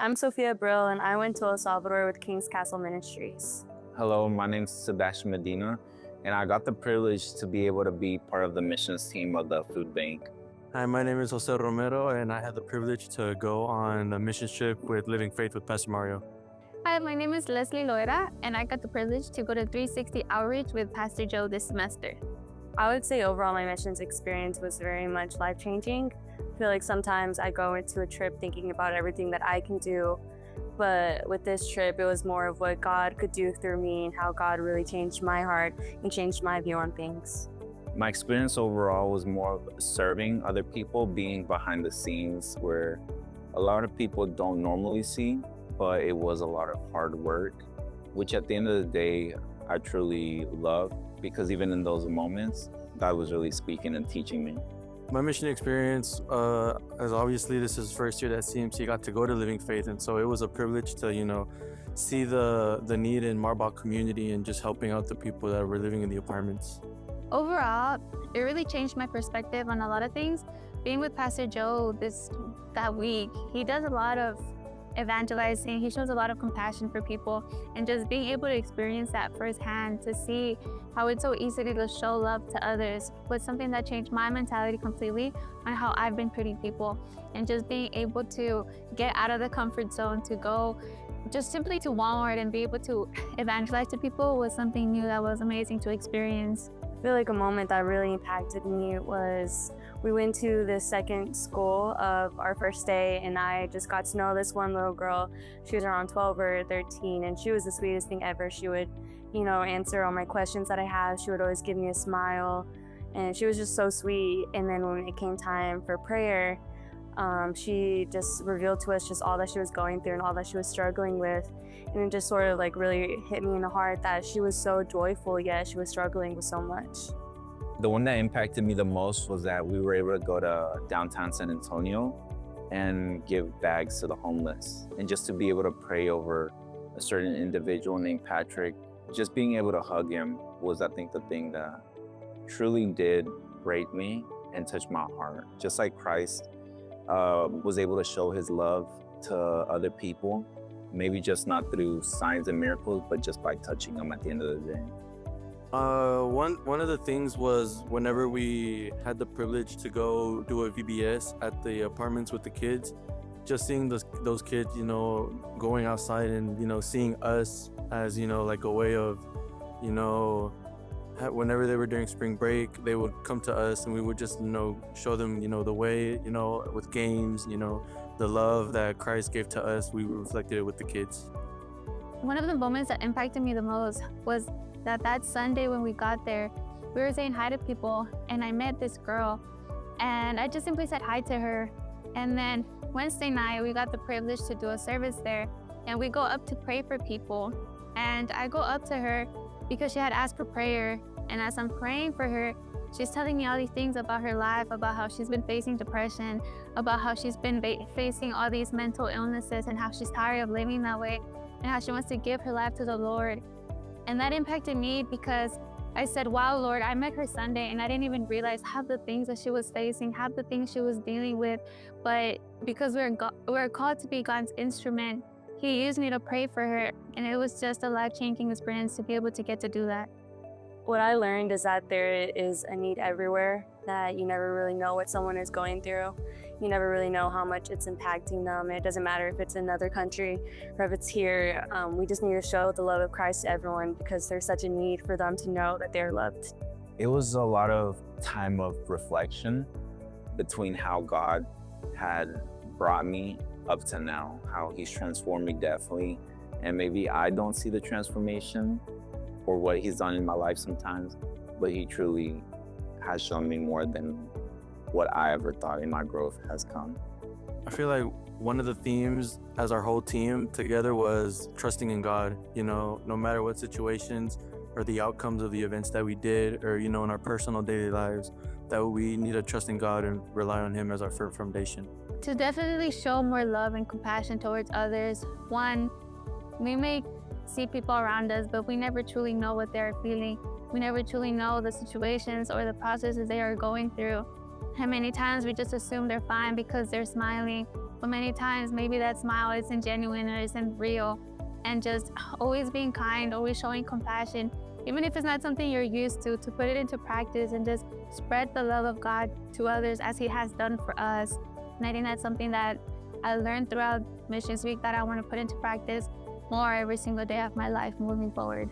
I'm Sophia Brill, and I went to El Salvador with King's Castle Ministries. Hello, my name's Sebastian Medina, and I got the privilege to be able to be part of the missions team of the food bank. Hi, my name is Jose Romero, and I had the privilege to go on a mission trip with Living Faith with Pastor Mario. Hi, my name is Leslie Loera, and I got the privilege to go to 360 Outreach with Pastor Joe this semester. I would say overall my missions experience was very much life-changing. I feel like sometimes I go into a trip thinking about everything that I can do, but with this trip, it was more of what God could do through me and how God really changed my heart and changed my view on things. My experience overall was more of serving other people, being behind the scenes where a lot of people don't normally see, but it was a lot of hard work, which at the end of the day, I truly love, because even in those moments, God was really speaking and teaching me. My mission experience, as obviously this is first year that CMC got to go to Living Faith, and so it was a privilege to, see the need in Marbach community and just helping out the people that were living in the apartments. Overall, it really changed my perspective on a lot of things. Being with Pastor Joe that week, he does a lot of evangelizing. He shows a lot of compassion for people, and just being able to experience that firsthand, to see how it's so easy to show love to others, was something that changed my mentality completely on how I've been treating people. And just being able to get out of the comfort zone to go just simply to Walmart and be able to evangelize to people was something new that was amazing to experience. I feel like a moment that really impacted me was we went to the second school of our first day, and I just got to know this one little girl. She was around 12 or 13, and she was the sweetest thing ever. She would, answer all my questions that I have. She would always give me a smile, and she was just so sweet. And then when it came time for prayer, she just revealed to us just all that she was going through and all that she was struggling with. And it just sort of really hit me in the heart that she was so joyful, yet she was struggling with so much. The one that impacted me the most was that we were able to go to downtown San Antonio and give bags to the homeless. And just to be able to pray over a certain individual named Patrick, just being able to hug him was, I think, the thing that truly did break me and touch my heart. Just like Christ was able to show his love to other people, maybe just not through signs and miracles, but just by touching them at the end of the day. One of the things was whenever we had the privilege to go do a VBS at the apartments with the kids, just seeing those kids, going outside and, seeing us as, like a way of, whenever they were during spring break, they would come to us and we would just, show them, the way, with games, the love that Christ gave to us, we reflected it with the kids. One of the moments that impacted me the most was that Sunday when we got there, we were saying hi to people, and I met this girl, and I just simply said hi to her. And then Wednesday night, we got the privilege to do a service there, and we go up to pray for people. And I go up to her because she had asked for prayer, and as I'm praying for her, she's telling me all these things about her life, about how she's been facing depression, about how she's been facing all these mental illnesses, and how she's tired of living that way, and how she wants to give her life to the Lord. And that impacted me because I said, wow, Lord, I met her Sunday and I didn't even realize half the things that she was facing, half the things she was dealing with. But because we're called to be God's instrument, he used me to pray for her. And it was just a life-changing experience to be able to get to do that. What I learned is that there is a need everywhere, that you never really know what someone is going through. You never really know how much it's impacting them. It doesn't matter if it's in another country or if it's here. We just need to show the love of Christ to everyone, because there's such a need for them to know that they're loved. It was a lot of time of reflection between how God had brought me up to now, how he's transformed me definitely. And maybe I don't see the transformation or what he's done in my life sometimes, but he truly has shown me more than what I ever thought in my growth has come. I feel like one of the themes as our whole team together was trusting in God, no matter what situations or the outcomes of the events that we did, or, in our personal daily lives, that we need to trust in God and rely on him as our firm foundation. To definitely show more love and compassion towards others, one, we may see people around us, but we never truly know what they're feeling. We never truly know the situations or the processes they are going through. And many times we just assume they're fine because they're smiling. but many times maybe that smile isn't genuine or isn't real. And just always being kind, always showing compassion, even if it's not something you're used to put it into practice and just spread the love of God to others as He has done for us. And I think that's something that I learned throughout Missions Week that I want to put into practice more every single day of my life moving forward.